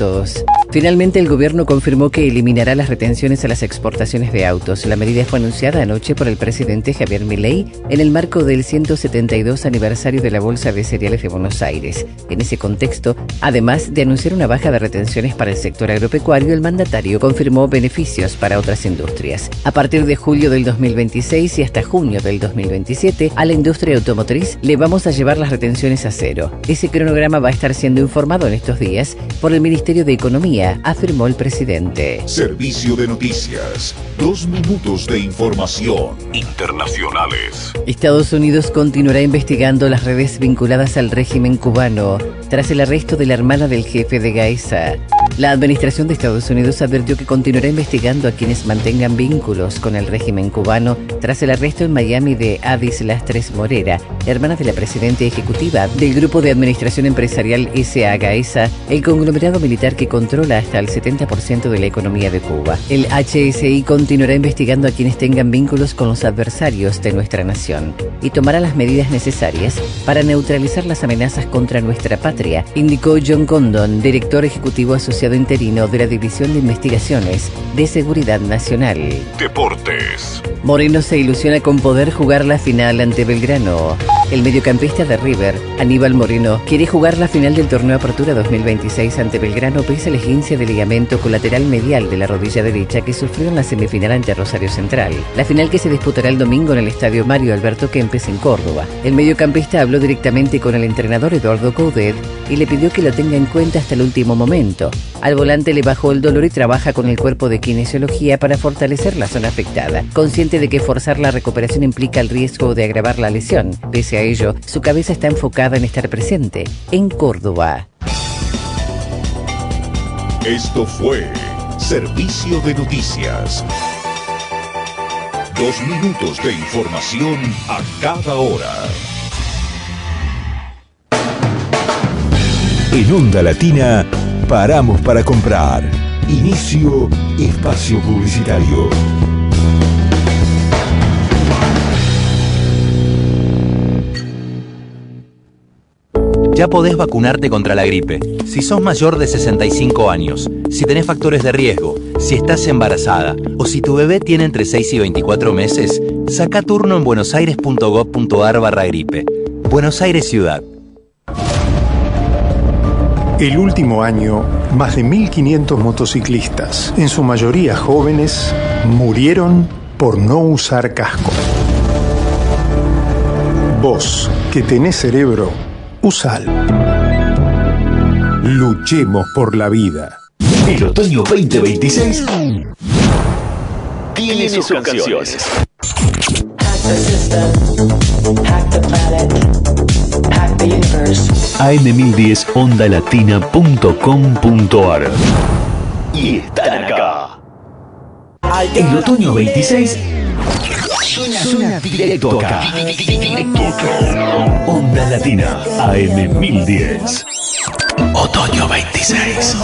autos. Finalmente, el gobierno confirmó que eliminará las retenciones a las exportaciones de autos. La medida fue anunciada anoche por el presidente Javier Milei en el marco del 172 aniversario de la Bolsa de Cereales de Buenos Aires. En ese contexto, además de anunciar una baja de retenciones para el sector agropecuario, el mandatario confirmó beneficios para otras industrias. A partir de julio del 2026 y hasta junio del 2027, a la industria automotriz le vamos a llevar las retenciones a cero. Ese cronograma va a estar siendo informado en estos días por el Ministerio de Economía, afirmó el presidente. Servicio de noticias. 2 minutos de información internacionales. Estados Unidos continuará investigando las redes vinculadas al régimen cubano tras el arresto de la hermana del jefe de Gaeza. La administración de Estados Unidos advirtió que continuará investigando a quienes mantengan vínculos con el régimen cubano tras el arresto en Miami de Adis Lastres Morera, hermana de la presidenta ejecutiva del Grupo de Administración Empresarial S.A. Gaeza, el conglomerado militar que controla hasta el 70% de la economía de Cuba. El HSI continuará investigando a quienes tengan vínculos con los adversarios de nuestra nación y tomará las medidas necesarias para neutralizar las amenazas contra nuestra patria, indicó John Condon, director ejecutivo asociado interino de la División de Investigaciones de Seguridad Nacional. Deportes. Moreno se ilusiona con poder jugar la final ante Belgrano. El mediocampista de River, Aníbal Moreno, quiere jugar la final del torneo Apertura 2026 ante Belgrano pese al esguince de ligamento colateral medial de la rodilla derecha que sufrió en la semifinal ante Rosario Central. La final que se disputará el domingo en el estadio Mario Alberto Kempes en Córdoba. El mediocampista habló directamente con el entrenador Eduardo Coudet y le pidió que lo tenga en cuenta hasta el último momento. Al volante le bajó el dolor y trabaja con el cuerpo de kinesiología para fortalecer la zona afectada, consciente de que forzar la recuperación implica el riesgo de agravar la lesión. Pese a ello, su cabeza está enfocada en estar presente en Córdoba. Esto fue Servicio de Noticias. 2 minutos de información a cada hora. En Onda Latina, paramos para comprar. Inicio espacio publicitario. Ya podés vacunarte contra la gripe. Si sos mayor de 65 años, si tenés factores de riesgo, si estás embarazada o si tu bebé tiene entre 6 y 24 meses, saca turno en buenosaires.gov.ar/gripe. Buenos Aires Ciudad. El último año, más de 1.500 motociclistas, en su mayoría jóvenes, murieron por no usar casco. Vos, que tenés cerebro, usalo. Luchemos por la vida. El otoño 2026 tiene sus canciones. AM1010 ondalatina.com.ar. Y están acá. El otoño 26 suena directo acá. Onda Latina AM1010. Otoño 26.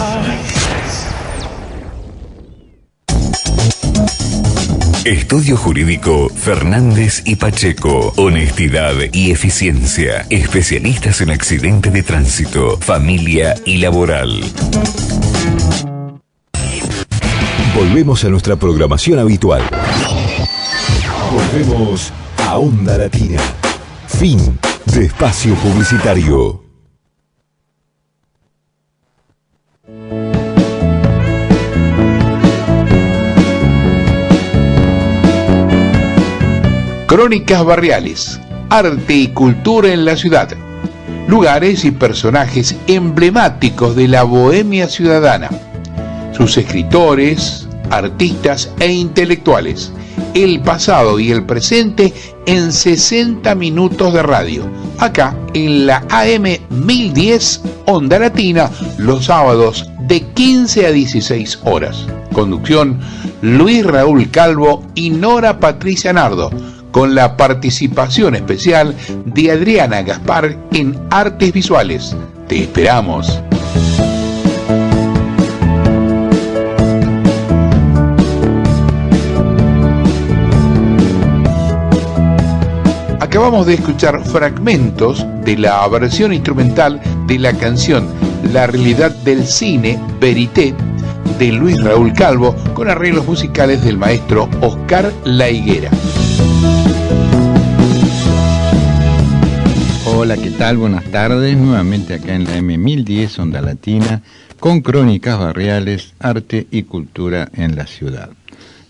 Estudio Jurídico Fernández y Pacheco. Honestidad y eficiencia. Especialistas en accidente de tránsito, familia y laboral. Volvemos a nuestra programación habitual. Volvemos a Onda Latina. Fin de espacio publicitario. Crónicas barriales, arte y cultura en la ciudad, lugares y personajes emblemáticos de la bohemia ciudadana, sus escritores, artistas e intelectuales, el pasado y el presente en 60 minutos de radio, acá en la AM 1010 Onda Latina, los sábados de 15 a 16 horas. Conducción Luis Raúl Calvo y Nora Patricia Nardo, con la participación especial de Adriana Gaspar en Artes Visuales. Te esperamos. Acabamos de escuchar fragmentos de la versión instrumental de la canción La realidad del cine, Verité, de Luis Raúl Calvo, con arreglos musicales del maestro Oscar La Higuera. Hola, ¿qué tal? Buenas tardes. Nuevamente acá en la M1010 Onda Latina, con Crónicas Barriales, Arte y Cultura en la Ciudad.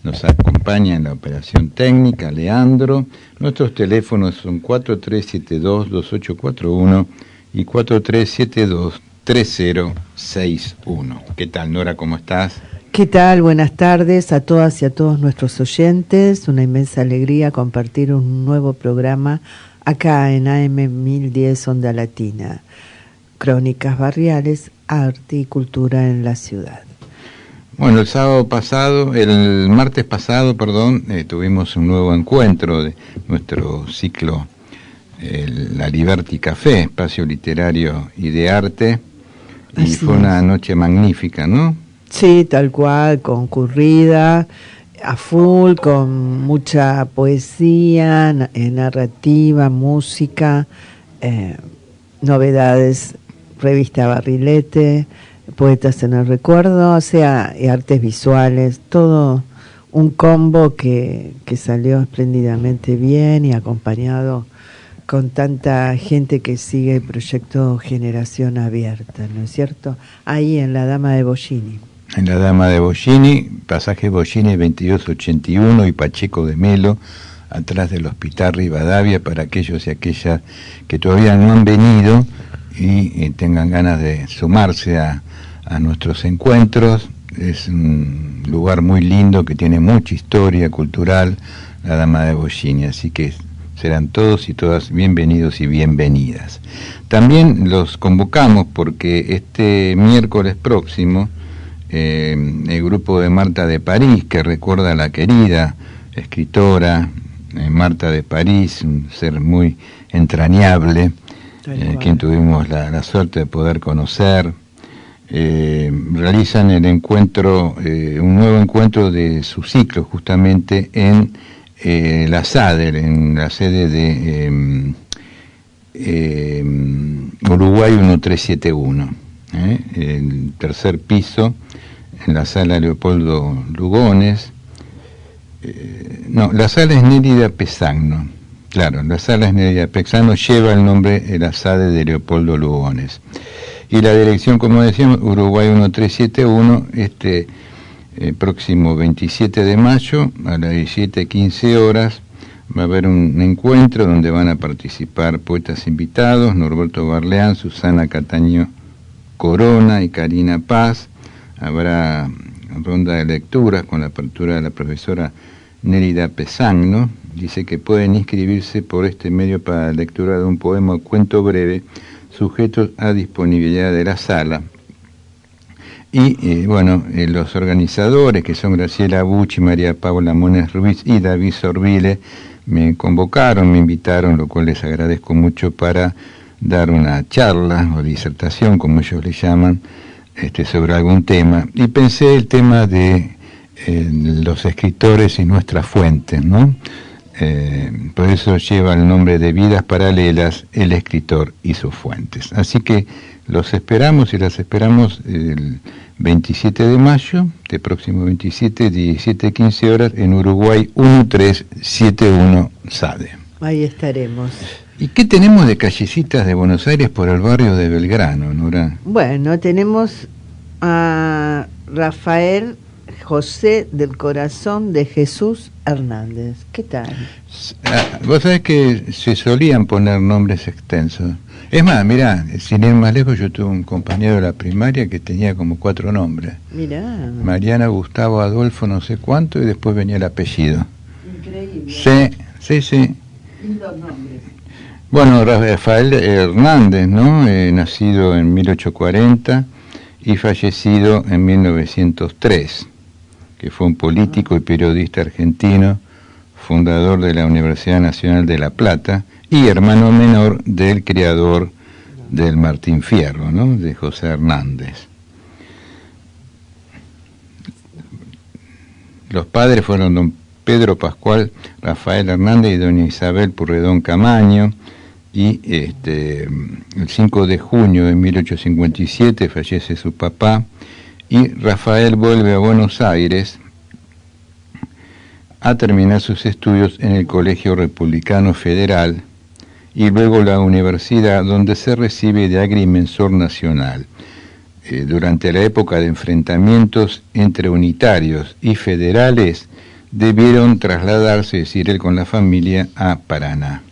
Nos acompaña en la operación técnica Leandro. Nuestros teléfonos son 4372-2841 y 4372-3061. ¿Qué tal, Nora? ¿Cómo estás? ¿Qué tal? Buenas tardes a todas y a todos nuestros oyentes. Una inmensa alegría compartir un nuevo programa acá en AM1010 Onda Latina. Crónicas Barriales, Arte y Cultura en la Ciudad. Bueno, el martes pasado, tuvimos un nuevo encuentro de nuestro ciclo La Liberty Café, espacio literario y de arte, y así fue una noche magnífica, ¿no? Sí, tal cual, concurrida, a full, con mucha poesía, narrativa, música, novedades, revista Barrilete, Poetas en el Recuerdo, o sea, y artes visuales, todo un combo que salió espléndidamente bien y acompañado con tanta gente que sigue el proyecto Generación Abierta, ¿no es cierto? Ahí en La Dama de Bollini. En La Dama de Bollini, pasaje Bollini 2281 y Pacheco de Melo, atrás del Hospital Rivadavia, para aquellos y aquellas que todavía no han venido y tengan ganas de sumarse a nuestros encuentros. Es un lugar muy lindo que tiene mucha historia cultural, La Dama de Bollini, así que serán todos y todas bienvenidos y bienvenidas. También los convocamos porque este miércoles próximo el grupo de Marta de París, que recuerda a la querida escritora Marta de París, un ser muy entrañable, quien tuvimos la suerte de poder conocer, realizan el encuentro, un nuevo encuentro de su ciclo, justamente en la SADER, en la sede de Uruguay 1371, el tercer piso, en la sala Leopoldo Lugones. La sala es Nérida Pesagno. Claro, la sala es Nérida Pesagno, lleva el nombre de la sede de Leopoldo Lugones. Y la dirección, como decíamos, Uruguay 1371, próximo 27 de mayo, a las 17:15 horas, va a haber un encuentro donde van a participar poetas invitados, Norberto Barleán, Susana Cataño Corona y Karina Paz. Habrá ronda de lecturas con la apertura de la profesora Nérida Pesagno. Dice que pueden inscribirse por este medio para la lectura de un poema o cuento breve, sujetos a disponibilidad de la sala. Y los organizadores, que son Graciela Bucci, María Paula Mones Ruiz y David Sorbile, me convocaron, me invitaron, lo cual les agradezco mucho, para dar una charla o disertación, como ellos le llaman, sobre algún tema. Y pensé el tema de los escritores y nuestras fuentes, ¿no? Por eso lleva el nombre de Vidas Paralelas, el escritor y sus fuentes. Así que los esperamos y las esperamos el 27 de mayo, de próximo 27, 17:15 horas, en Uruguay 1371 SADE. Ahí estaremos. ¿Y qué tenemos de callecitas de Buenos Aires por el barrio de Belgrano, Nora? Bueno, tenemos a Rafael José del Corazón de Jesús Hernández. ¿Qué tal? Vos sabés que se solían poner nombres extensos. Es más, mirá, sin ir más lejos, yo tuve un compañero de la primaria que tenía como 4 nombres. Mirá. Mariana, Gustavo, Adolfo, no sé cuánto, y después venía el apellido. Increíble. Sí. Lindos nombres. Bueno, Rafael Hernández, ¿no? Nacido en 1840 y fallecido en 1903, que fue un político y periodista argentino, fundador de la Universidad Nacional de La Plata y hermano menor del creador del Martín Fierro, ¿no? De José Hernández. Los padres fueron don Pedro Pascual Rafael Hernández y doña Isabel Purredón Camaño. y el 5 de junio de 1857 fallece su papá y Rafael vuelve a Buenos Aires a terminar sus estudios en el Colegio Republicano Federal y luego la universidad, donde se recibe de agrimensor nacional. Durante la época de enfrentamientos entre unitarios y federales, debieron trasladarse, es decir, él con la familia, a Paraná.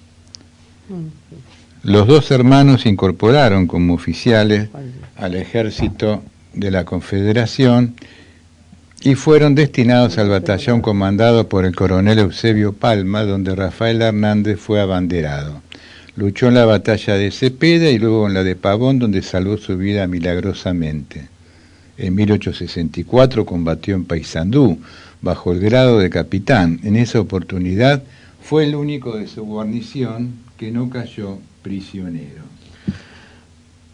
Los dos hermanos se incorporaron como oficiales al ejército de la Confederación y fueron destinados al batallón comandado por el coronel Eusebio Palma, donde Rafael Hernández fue abanderado. Luchó en la batalla de Cepeda y luego en la de Pavón, donde salvó su vida milagrosamente. En 1864 combatió en Paysandú, bajo el grado de capitán. En esa oportunidad fue el único de su guarnición que no cayó prisionero.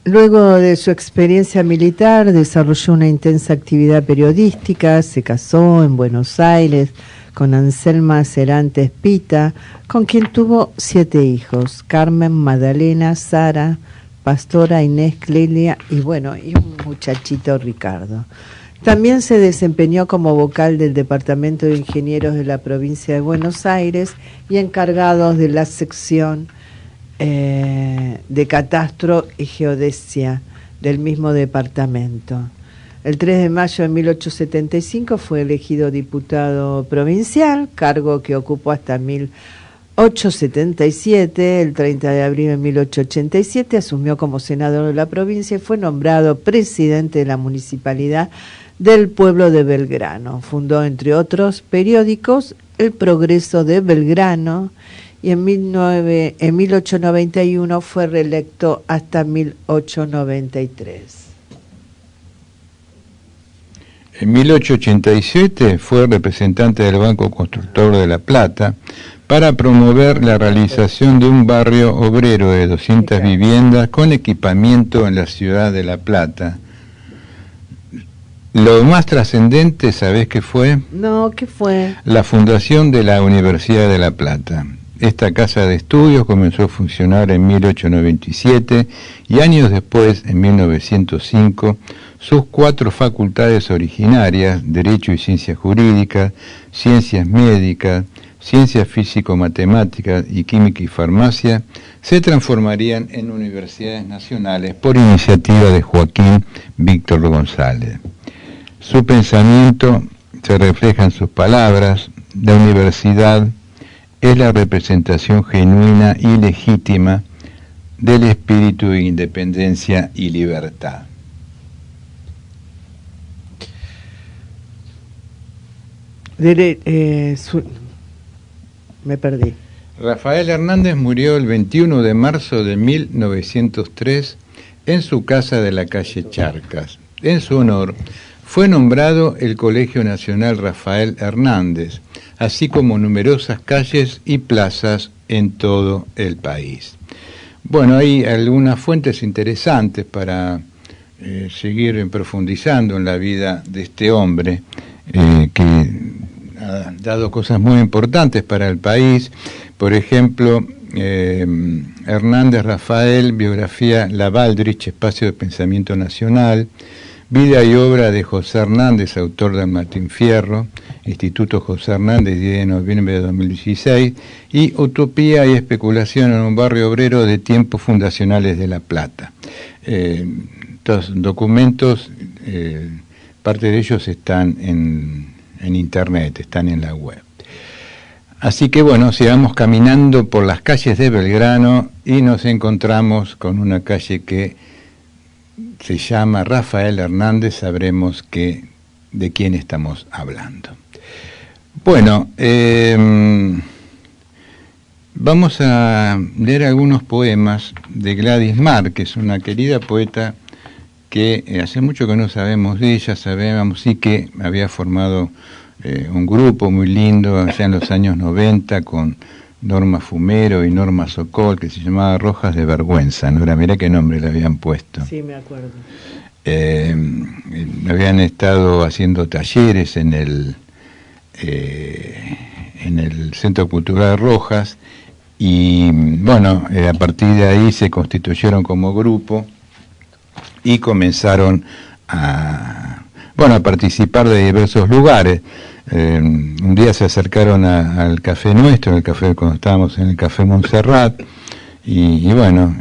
Luego de su experiencia militar, desarrolló una intensa actividad periodística, se casó en Buenos Aires con Anselma Cerantes Pita, con quien tuvo 7 hijos, Carmen, Magdalena, Sara, Pastora, Inés, Clelia y un muchachito, Ricardo. También se desempeñó como vocal del Departamento de Ingenieros de la provincia de Buenos Aires y encargados de la sección de Catastro y Geodesia del mismo departamento. El 3 de mayo de 1875 fue elegido diputado provincial, cargo que ocupó hasta 1877. El 30 de abril de 1887 asumió como senador de la provincia y fue nombrado presidente de la municipalidad del pueblo de Belgrano. Fundó, entre otros periódicos, El Progreso de Belgrano, y en 1891 fue reelecto hasta 1893. En 1887 fue representante del Banco Constructor de La Plata para promover la realización de un barrio obrero de 200 viviendas con equipamiento en la ciudad de La Plata. Lo más trascendente, ¿sabés qué fue? No, ¿qué fue? La fundación de la Universidad de La Plata. Esta casa de estudios comenzó a funcionar en 1897 y años después, en 1905, sus 4 facultades originarias, Derecho y Ciencias Jurídicas, Ciencias Médicas, Ciencias Físico-Matemáticas y Química y Farmacia, se transformarían en universidades nacionales por iniciativa de Joaquín Víctor González. Su pensamiento se refleja en sus palabras. La universidad es la representación genuina y legítima del espíritu de independencia y libertad. Me perdí. Rafael Hernández murió el 21 de marzo de 1903 en su casa de la calle Charcas. En su honor fue nombrado el Colegio Nacional Rafael Hernández, así como numerosas calles y plazas en todo el país. Bueno, hay algunas fuentes interesantes para seguir profundizando en la vida de este hombre que ha dado cosas muy importantes para el país. Por ejemplo, Hernández Rafael, biografía La Baldrich, Espacio de Pensamiento Nacional, Vida y obra de José Hernández, autor del Martín Fierro, Instituto José Hernández, 10 de noviembre de 2016, y Utopía y especulación en un barrio obrero de tiempos fundacionales de La Plata. Estos documentos, parte de ellos están en internet, están en la web. Así que bueno, sigamos caminando por las calles de Belgrano y nos encontramos con una calle que se llama Rafael Hernández, sabremos de quién estamos hablando. Bueno, vamos a leer algunos poemas de Gladys Márquez, una querida poeta que hace mucho que no sabemos de ella, sabemos sí que había formado un grupo muy lindo allá en los años 90 con Norma Fumero y Norma Sokol, que se llamaba Rojas de Vergüenza, ¿no? Mirá qué nombre le habían puesto. Sí, me acuerdo. Habían estado haciendo talleres en el Centro Cultural Rojas y bueno, a partir de ahí se constituyeron como grupo y comenzaron a participar de diversos lugares. Un día se acercaron al café nuestro, cuando estábamos en el Café Montserrat, y bueno,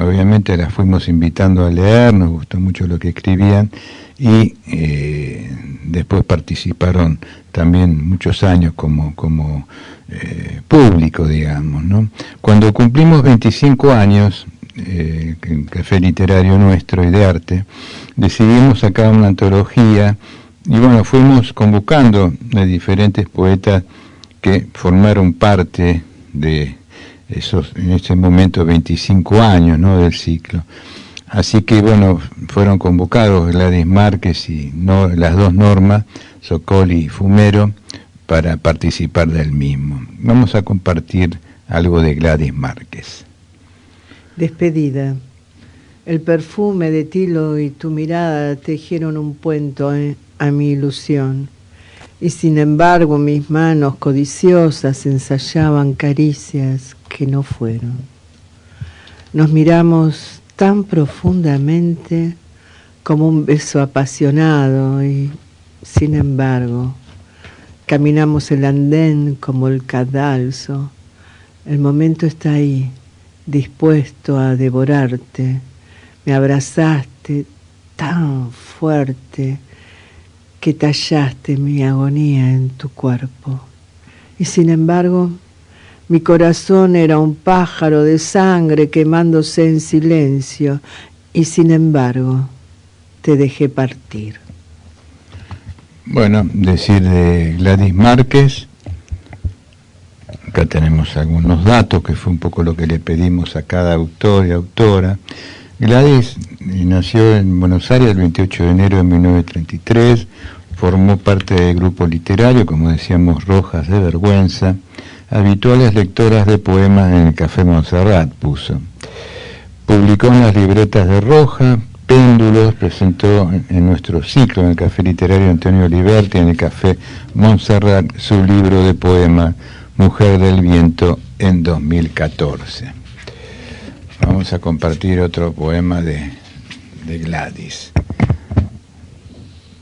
obviamente las fuimos invitando a leer, nos gustó mucho lo que escribían, y después participaron también muchos años como público, digamos, ¿no? Cuando cumplimos 25 años, el Café Literario nuestro y de arte, decidimos sacar una antología, y bueno, fuimos convocando a diferentes poetas que formaron parte de esos, en ese momento, 25 años, ¿no?, del ciclo. Así que bueno, fueron convocados Gladys Márquez y las dos Normas, Socoli y Fumero, para participar del mismo. Vamos a compartir algo de Gladys Márquez. Despedida. El perfume de tilo y tu mirada tejieron un puente a mi ilusión, y sin embargo mis manos codiciosas ensayaban caricias que no fueron. Nos miramos tan profundamente como un beso apasionado, y sin embargo caminamos el andén como el cadalso. El momento está ahí, dispuesto a devorarte. Me abrazaste tan fuerte que tallaste mi agonía en tu cuerpo. Y sin embargo, mi corazón era un pájaro de sangre quemándose en silencio, y sin embargo, te dejé partir. Bueno, decir de Gladys Márquez, acá tenemos algunos datos, que fue un poco lo que le pedimos a cada autor y autora. Gladys nació en Buenos Aires el 28 de enero de 1933, formó parte del grupo literario, como decíamos, Rojas de Vergüenza, habituales lectoras de poemas en el Café Montserrat puso. Publicó en las libretas de Roja, Péndulos, presentó en nuestro ciclo en el Café Literario Antonio Liberti, en el Café Montserrat, su libro de poemas Mujer del Viento en 2014. Vamos a compartir otro poema de Gladys.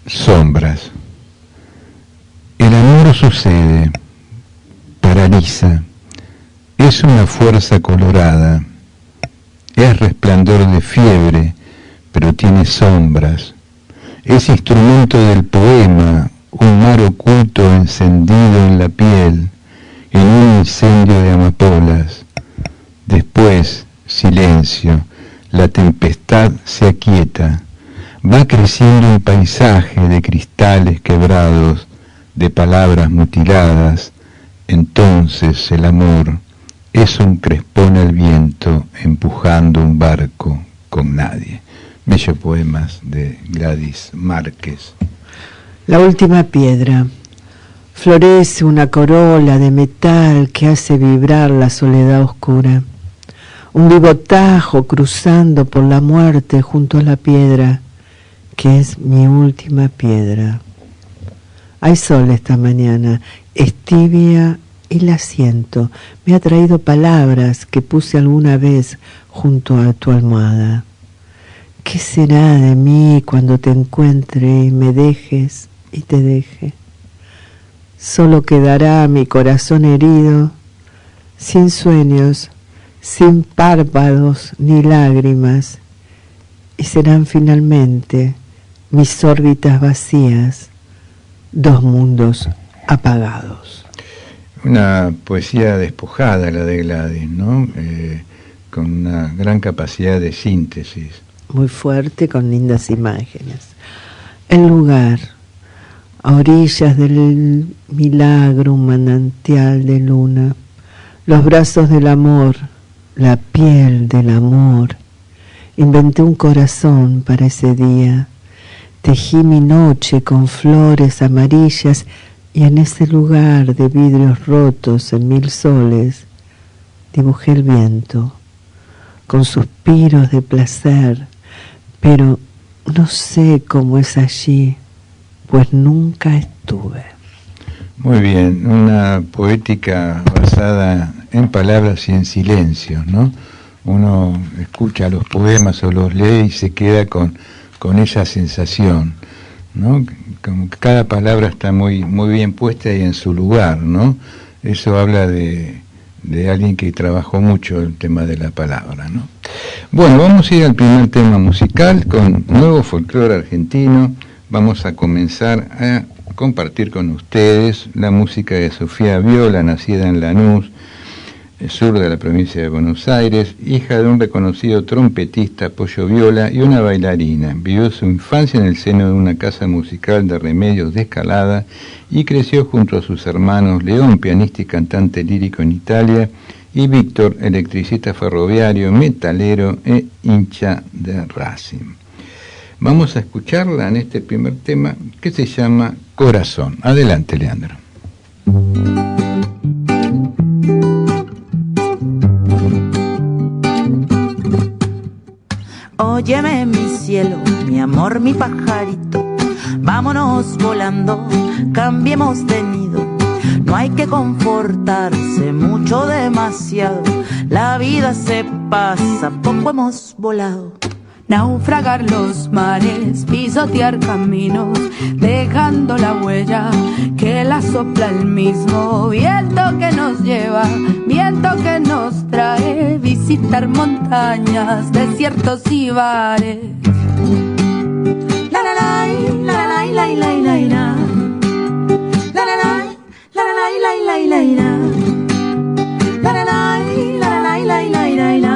Sombras. El amor sucede, paraliza, es una fuerza colorada, es resplandor de fiebre, pero tiene sombras, es instrumento del poema, un mar oculto encendido en la piel, en un incendio de amapolas. Después, silencio, la tempestad se aquieta, va creciendo un paisaje de cristales quebrados, de palabras mutiladas. Entonces el amor es un crespón al viento empujando un barco con nadie. Bellos poemas de Gladys Márquez. La última piedra. Florece una corola de metal que hace vibrar la soledad oscura. Un vivo tajo cruzando por la muerte junto a la piedra, que es mi última piedra. Hay sol esta mañana, es tibia y la siento. Me ha traído palabras que puse alguna vez junto a tu almohada. ¿Qué será de mí cuando te encuentre y me dejes y te deje? Solo quedará mi corazón herido, sin sueños, sin párpados ni lágrimas, y serán finalmente mis órbitas vacías, dos mundos apagados. Una poesía despojada la de Gladys, ¿no? Con una gran capacidad de síntesis. Muy fuerte, con lindas imágenes. El lugar, a orillas del milagro, un manantial de luna, los brazos del amor, la piel del amor. Inventé un corazón para ese día, tejí mi noche con flores amarillas, y en ese lugar de vidrios rotos en 1000 soles, dibujé el viento, con suspiros de placer, pero no sé cómo es allí, pues nunca estuve. Muy bien, una poética basada en palabras y en silencios, ¿no? Uno escucha los poemas o los lee y se queda con esa sensación, ¿no? Como que cada palabra está muy bien puesta y en su lugar, ¿no? Eso habla de alguien que trabajó mucho el tema de la palabra, ¿no? Bueno, vamos a ir al primer tema musical con nuevo folclore argentino. Vamos a comenzar a compartir con ustedes la música de Sofía Viola, nacida en Lanús, sur de la provincia de Buenos Aires, hija de un reconocido trompetista, Pollo Viola, y una bailarina. Vivió su infancia en el seno de una casa musical de Remedios de Escalada y creció junto a sus hermanos León, pianista y cantante lírico en Italia, y Víctor, electricista ferroviario, metalero e hincha de Racing. Vamos a escucharla en este primer tema que se llama Corazón. Adelante, Leandro. Óyeme mi cielo, mi amor, mi pajarito, vámonos volando, cambiemos de nido. No hay que confortarse mucho, demasiado, la vida se pasa, poco hemos volado. Naufragar los mares, pisotear caminos, dejando la huella que la sopla el mismo viento que nos lleva, viento que nos trae, visitar montañas, desiertos y bares. La la la la la la la la la la la la la la la la la la.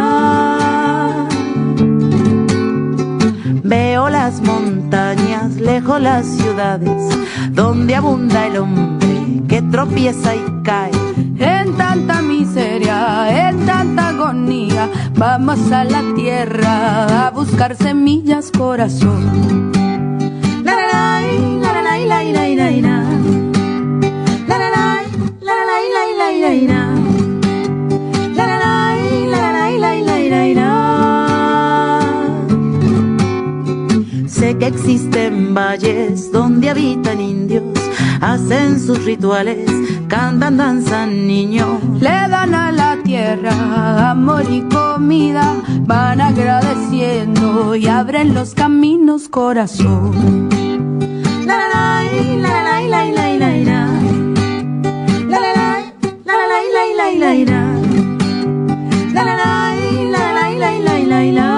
Veo las montañas, lejos las ciudades, donde abunda el hombre que tropieza y cae. En tanta miseria, en tanta agonía, vamos a la tierra a buscar semillas, corazón. La la la la la la la la la la la la la la la. Sé que existen valles donde habitan indios, hacen sus rituales, cantan, danzan niños. Le dan a la tierra amor y comida, van agradeciendo y abren los caminos, corazón. La la la la la la la la la la la la la la la la la la.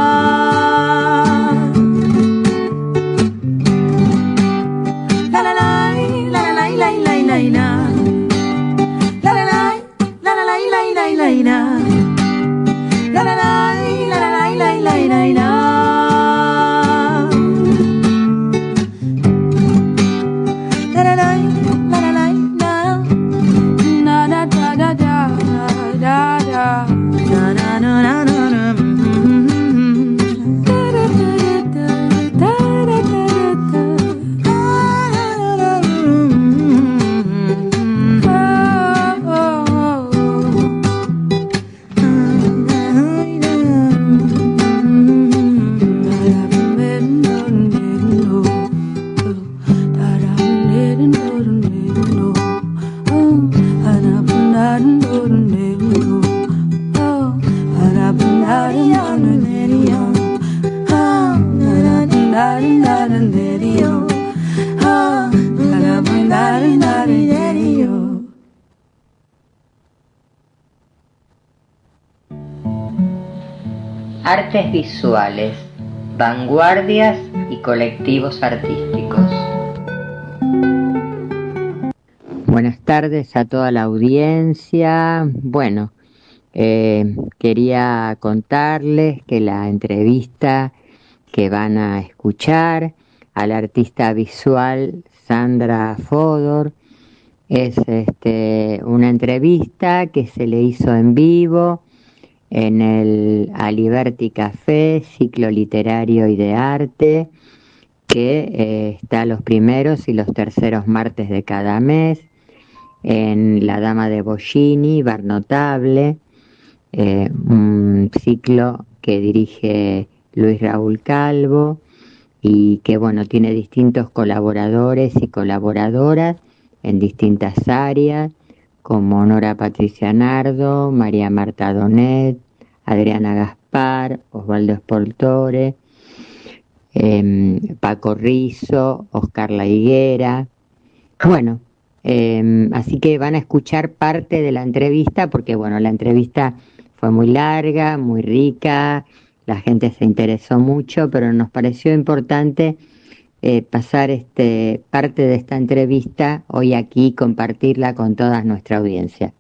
Artes visuales, vanguardias y colectivos artísticos. Buenas tardes a toda la audiencia. Bueno, quería contarles que la entrevista que van a escuchar a la artista visual Sandra Fodor es una entrevista que se le hizo en vivo en el Aliberti Café, ciclo literario y de arte, que está los primeros y los terceros martes de cada mes, en La Dama de Bollini, Bar Notable, un ciclo que dirige Luis Raúl Calvo y que tiene distintos colaboradores y colaboradoras en distintas áreas, como Nora Patricia Nardo, María Marta Donet, Adriana Gaspar, Osvaldo Spoltore, Paco Rizzo, Oscar La Higuera. Bueno, así que van a escuchar parte de la entrevista porque, bueno, la entrevista fue muy larga, muy rica, la gente se interesó mucho, pero nos pareció importante pasar parte de esta entrevista hoy aquí, compartirla con toda nuestra audiencia.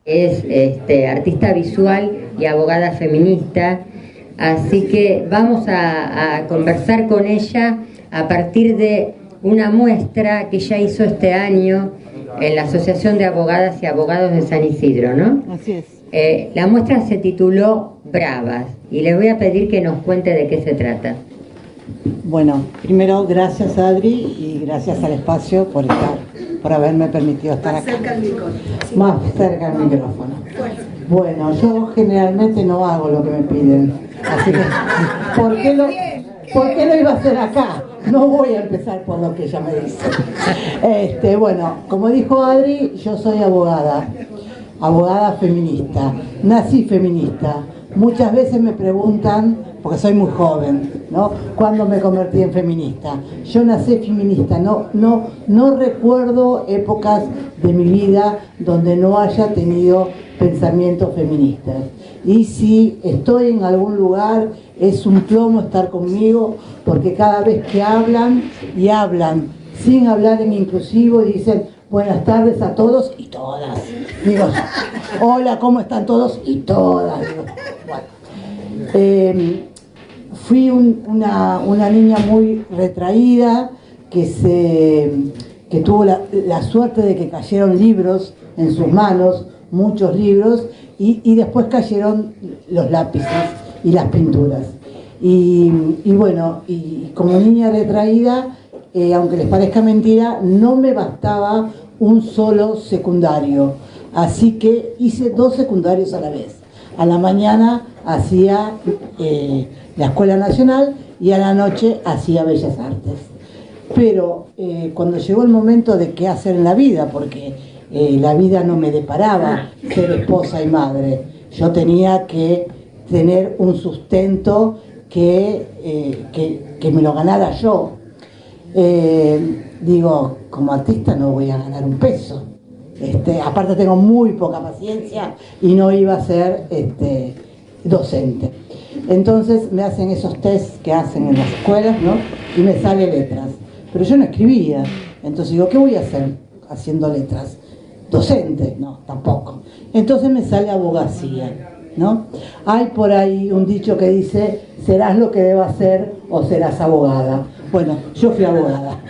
Es artista visual y abogada feminista, así que vamos a conversar con ella a partir de una muestra que ella hizo este año en la Asociación de Abogadas y Abogados de San Isidro, ¿no? Así es. La muestra se tituló Bravas y les voy a pedir que nos cuente de qué se trata. Bueno, primero gracias Adri y gracias al espacio por haberme permitido estar acá. Más cerca del micrófono. Bueno, yo generalmente no hago lo que me piden, así que ¿por qué lo iba a hacer acá? No voy a empezar por lo que ella me dice. Bueno, como dijo Adri, yo soy abogada feminista, nací feminista. Muchas veces me preguntan, porque soy muy joven, ¿no? ¿Cuándo me convertí en feminista? Yo nací feminista, no recuerdo épocas de mi vida donde no haya tenido pensamientos feministas. Y si estoy en algún lugar, es un plomo estar conmigo, porque cada vez que hablan, y hablan sin hablar en inclusivo, dicen buenas tardes a todos y todas. Digo, hola, ¿cómo están todos y todas? Digo, bueno. Fui una niña muy retraída, que tuvo la suerte de que cayeron libros en sus manos, muchos libros, y después cayeron los lápices y las pinturas. Y bueno, y como niña retraída, aunque les parezca mentira, no me bastaba un solo secundario. Así que hice 2 secundarios a la vez. A la mañana hacía la Escuela Nacional y a la noche hacía Bellas Artes. Pero cuando llegó el momento de qué hacer en la vida, porque la vida no me deparaba ser esposa y madre, yo tenía que tener un sustento que me lo ganara yo. Digo, como artista no voy a ganar un peso. Aparte tengo muy poca paciencia y no iba a ser docente. Entonces me hacen esos test que hacen en las escuelas, ¿no? Y me sale letras. Pero yo no escribía. Entonces digo, ¿qué voy a hacer haciendo letras? ¿Docente? No, tampoco. Entonces me sale abogacía, ¿no? Hay por ahí un dicho que dice, serás lo que debas ser o serás abogada. Bueno, yo fui abogada.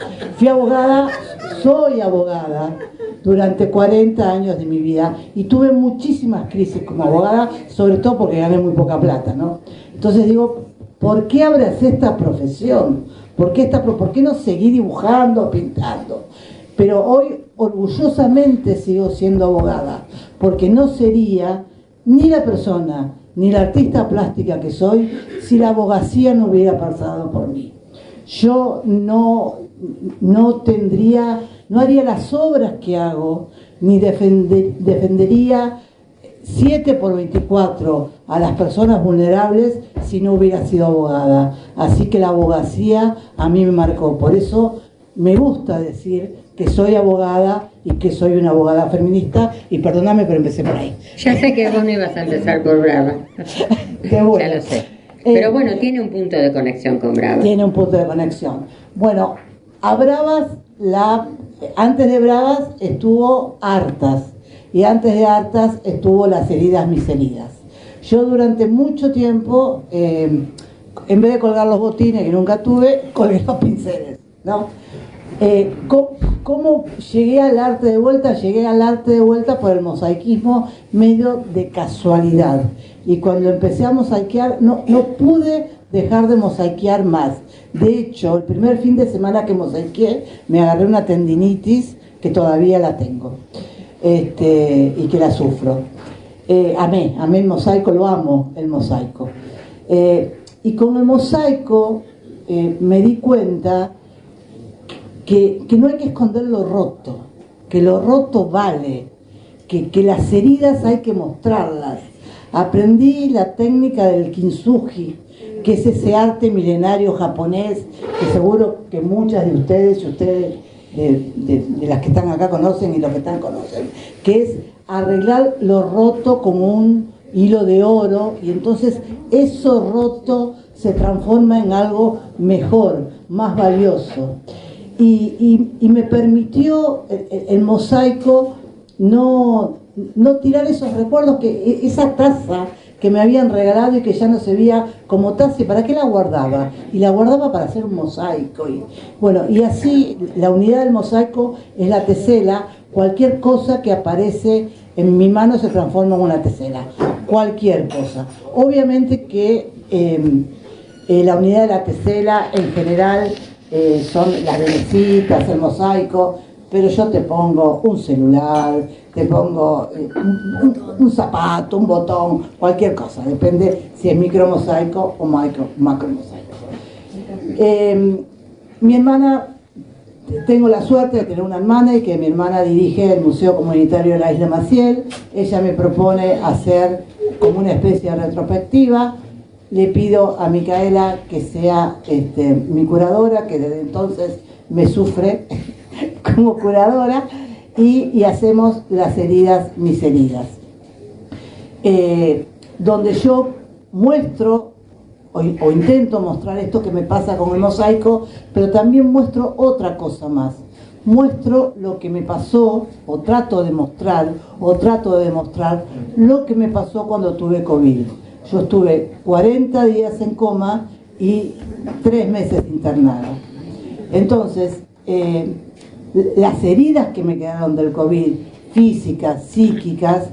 Soy abogada durante 40 años de mi vida y tuve muchísimas crisis como abogada, sobre todo porque gané muy poca plata, ¿no? Entonces digo, ¿por qué abracé esta profesión? ¿Por qué no seguí dibujando, pintando? Pero hoy orgullosamente sigo siendo abogada, porque no sería ni la persona, ni la artista plástica que soy, si la abogacía no hubiera pasado por mí. Yo no haría las obras que hago, ni defendería 7x24 a las personas vulnerables si no hubiera sido abogada. Así que la abogacía a mí me marcó. Por eso me gusta decir que soy abogada y que soy una abogada feminista, y perdóname, pero empecé por ahí. Ya sé que vos no ibas a empezar por Brava. Qué bueno. Ya lo sé. Pero bueno, tiene un punto de conexión con Brava. Tiene un punto de conexión. Bueno, a Bravas, antes de Bravas estuvo Hartas, y antes de Hartas estuvo Las heridas, mis heridas. Yo durante mucho tiempo, en vez de colgar los botines, que nunca tuve, colgué los pinceles, ¿no? ¿Cómo llegué al arte de vuelta? Llegué al arte de vuelta por el mosaicismo medio de casualidad. Y cuando empecé a mosaiquear, no pude dejar de mosaiquear más. De hecho, el primer fin de semana que mosaiqueé, me agarré una tendinitis que todavía la tengo, y que la sufro. Amé el mosaico, lo amo el mosaico. Y con el mosaico me di cuenta que no hay que esconder lo roto, que lo roto vale, que las heridas hay que mostrarlas. Aprendí la técnica del kintsugi, que es ese arte milenario japonés, que seguro que muchas de ustedes de las que están acá conocen y los que están conocen, que es arreglar lo roto con un hilo de oro, y entonces eso roto se transforma en algo mejor, más valioso. Y me permitió el mosaico no tirar esos recuerdos, que esa taza que me habían regalado y que ya no se veía como taza, ¿y para qué la guardaba? Y la guardaba para hacer un mosaico. Y bueno, y así la unidad del mosaico es la tesela. Cualquier cosa que aparece en mi mano se transforma en una tesela, cualquier cosa. Obviamente que la unidad de la tesela en general son las velecitas, el mosaico, pero yo te pongo un celular, te pongo un zapato, un botón, cualquier cosa, depende si es micromosaico o macromosaico. Mi hermana, tengo la suerte de tener una hermana y que mi hermana dirige el Museo Comunitario de la Isla Maciel. Ella me propone hacer como una especie de retrospectiva. Le pido a Micaela que sea mi curadora, que desde entonces me sufre como curadora, y hacemos las heridas, mis heridas, donde yo muestro o intento mostrar esto que me pasa con el mosaico, pero también muestro otra cosa más. Muestro lo que me pasó, o trato de demostrar lo que me pasó cuando tuve COVID. Yo estuve 40 días en coma y 3 meses internada. Entonces, las heridas que me quedaron del COVID, físicas, psíquicas,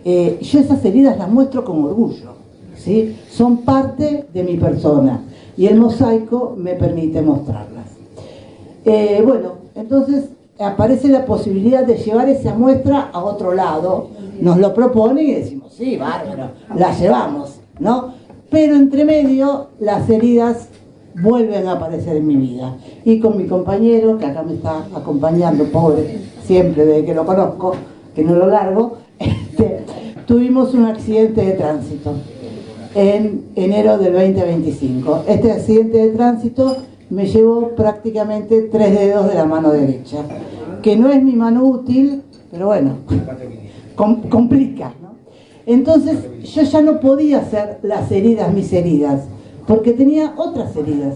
yo esas heridas las muestro con orgullo, ¿sí? Son parte de mi persona y el mosaico me permite mostrarlas. Bueno, entonces aparece la posibilidad de llevar esa muestra a otro lado. Nos lo propone y decimos, sí, bárbaro, la llevamos, ¿no? Pero entre medio las heridas vuelven a aparecer en mi vida. Y con mi compañero, que acá me está acompañando, pobre, siempre desde que lo conozco, que no lo largo, tuvimos un accidente de tránsito en enero del 2025. Este accidente de tránsito me llevó prácticamente 3 dedos de la mano derecha, que no es mi mano útil, pero bueno, complica, ¿no? Entonces yo ya no podía hacer las heridas, mis heridas, porque tenía otras heridas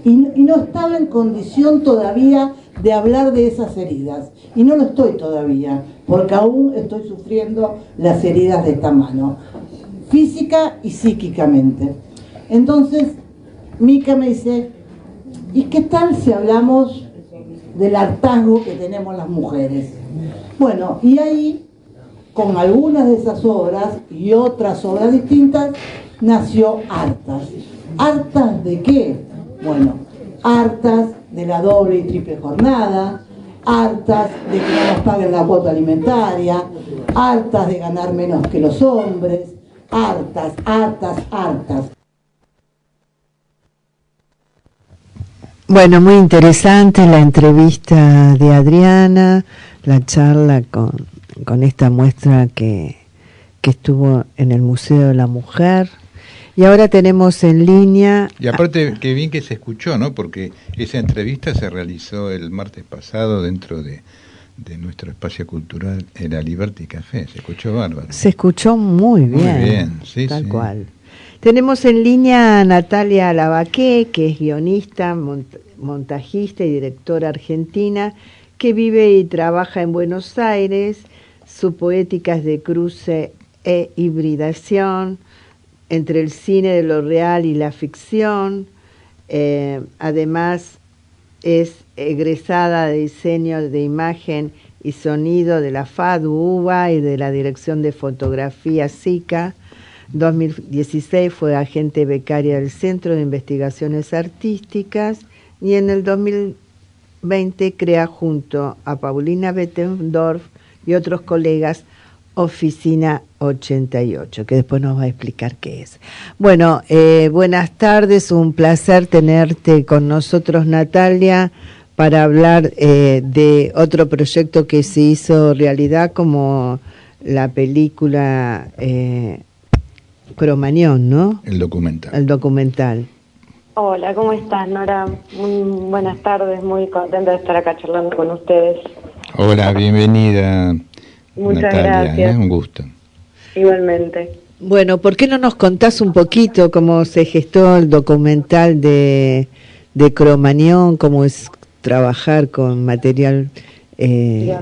y no estaba en condición todavía de hablar de esas heridas, y no lo estoy todavía, porque aún estoy sufriendo las heridas de esta mano, física y psíquicamente. Entonces Mica me dice, ¿y qué tal si hablamos del hartazgo que tenemos las mujeres? Bueno, y ahí, con algunas de esas obras y otras obras distintas, nació Hartas. ¿Hartas de qué? Bueno, hartas de la doble y triple jornada, hartas de que no nos paguen la cuota alimentaria, hartas de ganar menos que los hombres, hartas. Bueno, muy interesante la entrevista de Adriana, la charla con esta muestra que estuvo en el Museo de la Mujer. Y ahora tenemos en línea... Y aparte, qué bien que se escuchó, ¿no? Porque esa entrevista se realizó el martes pasado dentro de nuestro espacio cultural, era Liberty Café. Se escuchó bárbaro. Se escuchó muy bien. Muy bien, sí, tal sí. cual. Tenemos en línea a Natalia Lavaqué, que es guionista, montajista y directora argentina, que vive y trabaja en Buenos Aires. Su poética es de cruce e hibridación entre el cine de lo real y la ficción. Además es egresada de diseño de imagen y sonido de la FADU UBA y de la Dirección de Fotografía SICA. 2016 fue agente becaria del Centro de Investigaciones Artísticas y en el 2020 crea junto a Paulina Bettendorf y otros colegas Oficina 88, que después nos va a explicar qué es. Bueno, buenas tardes, un placer tenerte con nosotros, Natalia, para hablar de otro proyecto que se hizo realidad, como la película Cromañón, ¿no? El documental. El documental. Hola, ¿cómo estás, Nora? Muy buenas tardes, muy contenta de estar acá charlando con ustedes. Hola, bienvenida. Muchas Natalia, gracias. Un gusto. Igualmente. Bueno, ¿por qué no nos contás un poquito cómo se gestó el documental de Cromañón, cómo es trabajar con material de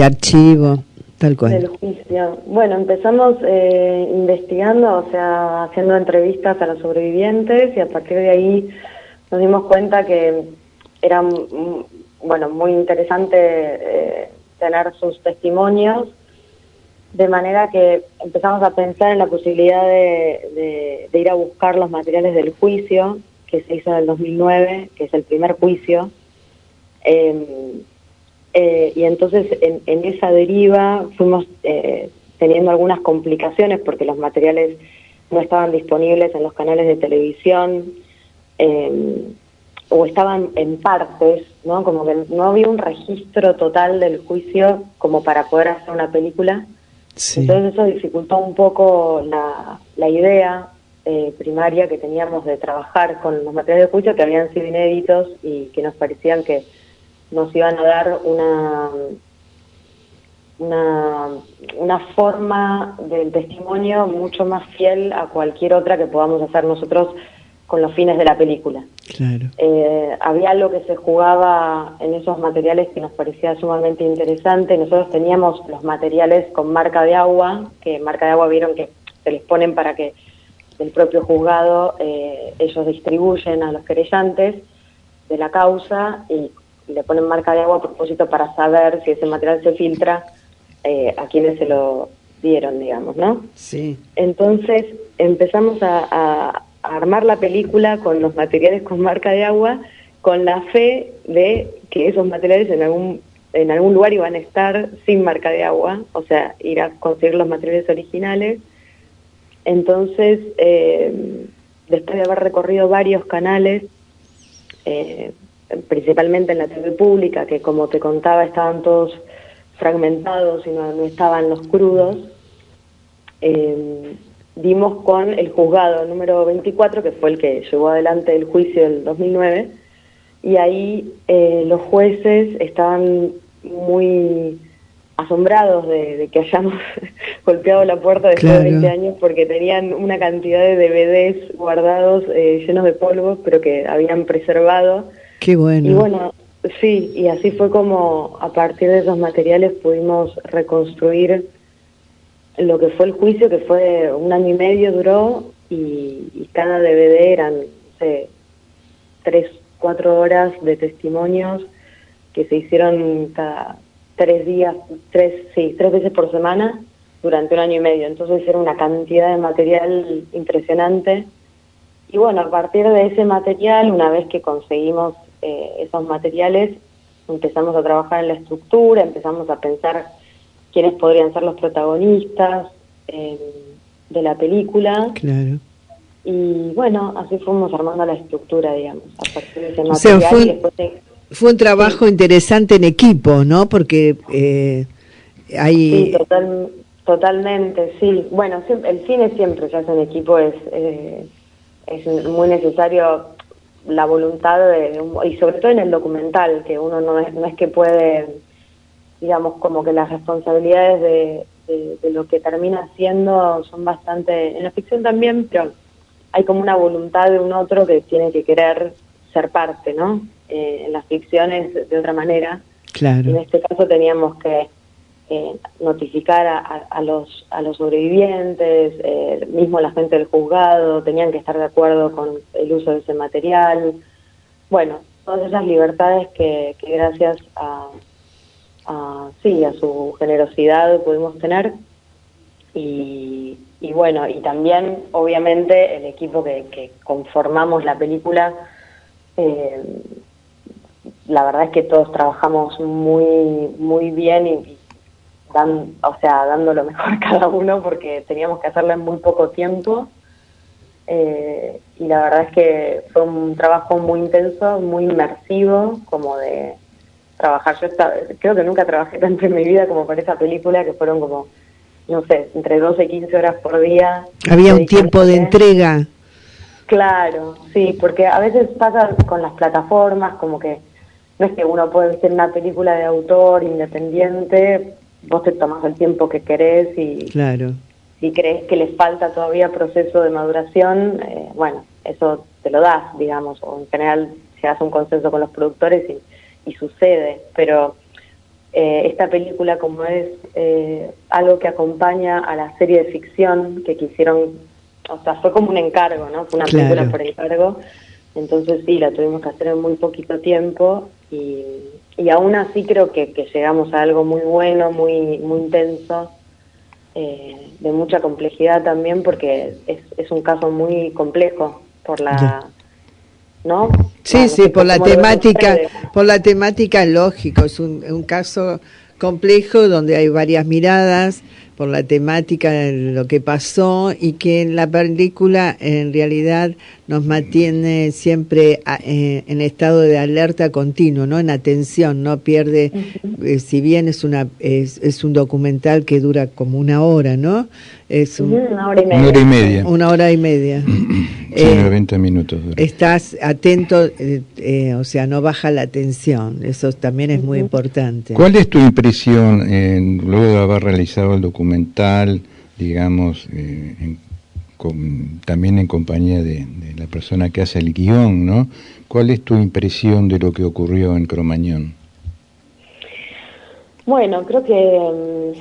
archivo, tal cual? Del juicio. Bueno, empezamos investigando, o sea, haciendo entrevistas a los sobrevivientes, y a partir de ahí nos dimos cuenta que era muy interesante tener sus testimonios, de manera que empezamos a pensar en la posibilidad de ir a buscar los materiales del juicio que se hizo en el 2009, que es el primer juicio. Y entonces en esa deriva fuimos teniendo algunas complicaciones porque los materiales no estaban disponibles en los canales de televisión, o estaban en partes, ¿no? Como que no había un registro total del juicio como para poder hacer una película. Sí. Entonces eso dificultó un poco la idea primaria que teníamos de trabajar con los materiales de juicio, que habían sido inéditos y que nos parecían que nos iban a dar una forma del testimonio mucho más fiel a cualquier otra que podamos hacer nosotros con los fines de la película. Claro. Había algo que se jugaba en esos materiales que nos parecía sumamente interesante. Nosotros teníamos los materiales con marca de agua, que marca de agua vieron que se les ponen para que del propio juzgado ellos distribuyen a los querellantes de la causa, y le ponen marca de agua a propósito para saber si ese material se filtra, a quienes se lo dieron, digamos, ¿no? Sí. Entonces empezamos a armar la película con los materiales con marca de agua, con la fe de que esos materiales en algún lugar iban a estar sin marca de agua, o sea, ir a conseguir los materiales originales. Entonces, después de haber recorrido varios canales, principalmente en la TV pública, que como te contaba estaban todos fragmentados y no estaban los crudos, dimos con el juzgado número 24, que fue el que llevó adelante el juicio del 2009, y ahí los jueces estaban muy asombrados de que hayamos golpeado la puerta después de 20 años, porque tenían una cantidad de DVDs guardados llenos de polvo, pero que habían preservado. Qué bueno. Y bueno, sí, y así fue como a partir de esos materiales pudimos reconstruir lo que fue el juicio, que fue 1 año y medio duró, y cada DVD eran, no sé, 3-4 horas de testimonios que se hicieron cada 3 días, 3 veces por semana durante 1 año y medio. Entonces era una cantidad de material impresionante. Y bueno, a partir de ese material, una vez que conseguimos esos materiales, empezamos a trabajar en la estructura, empezamos a pensar quiénes podrían ser los protagonistas de la película. Claro. Y bueno, así fuimos armando la estructura, digamos, a partir de ese material. O sea, y después fue un trabajo interesante en equipo, ¿no? Porque hay... Sí, totalmente, sí. Bueno, el cine siempre se hace en equipo, es muy necesario la voluntad y sobre todo en el documental, que uno no es que puede, digamos, como que las responsabilidades de lo que termina haciendo son bastante, en la ficción también, pero hay como una voluntad de un otro que tiene que querer ser parte, ¿no? En las ficciones de otra manera. Claro. En este caso teníamos que notificar a los sobrevivientes, mismo la gente del juzgado, tenían que estar de acuerdo con el uso de ese material. Bueno, todas esas libertades que gracias a su generosidad pudimos tener. Y bueno, y también obviamente el equipo que conformamos la película, la verdad es que todos trabajamos muy bien y dando lo mejor cada uno, porque teníamos que hacerlo en muy poco tiempo. y la verdad es que fue un trabajo muy intenso, muy inmersivo, como de trabajar. Creo que nunca trabajé tanto en mi vida como para esa película, que fueron como, no sé, entre 12 y 15 horas por día. Había un tiempo de entrega. Claro, sí, porque a veces pasa con las plataformas, como que no es que uno puede hacer una película de autor independiente, vos te tomás el tiempo que querés y claro. Si crees que les falta todavía proceso de maduración, bueno, eso te lo das, digamos, o en general llegas a un consenso con los productores y sucede, pero esta película, como es algo que acompaña a la serie de ficción que quisieron, o sea, fue como un encargo, ¿no? Fue una película por encargo, entonces sí, la tuvimos que hacer en muy poquito tiempo y aún así creo que llegamos a algo muy bueno, muy intenso, de mucha complejidad también, porque es un caso muy complejo por la... ¿no? Sí, bueno, sí, por la temática, lógico, es un caso complejo donde hay varias miradas por la temática de lo que pasó y que en la película en realidad nos mantiene siempre en estado de alerta continuo, ¿no? En atención, no pierde, si bien es un documental que dura como una hora, ¿no? Es una hora y media. Una hora y media. Una hora y media. Sí, 90 minutos dura. Estás atento, o sea, no baja la atención, eso también es muy importante. ¿Cuál es tu impresión luego de haber realizado el documental, digamos, también en compañía de la persona que hace el guión, ¿no? ¿Cuál es tu impresión de lo que ocurrió en Cromañón? Bueno, creo que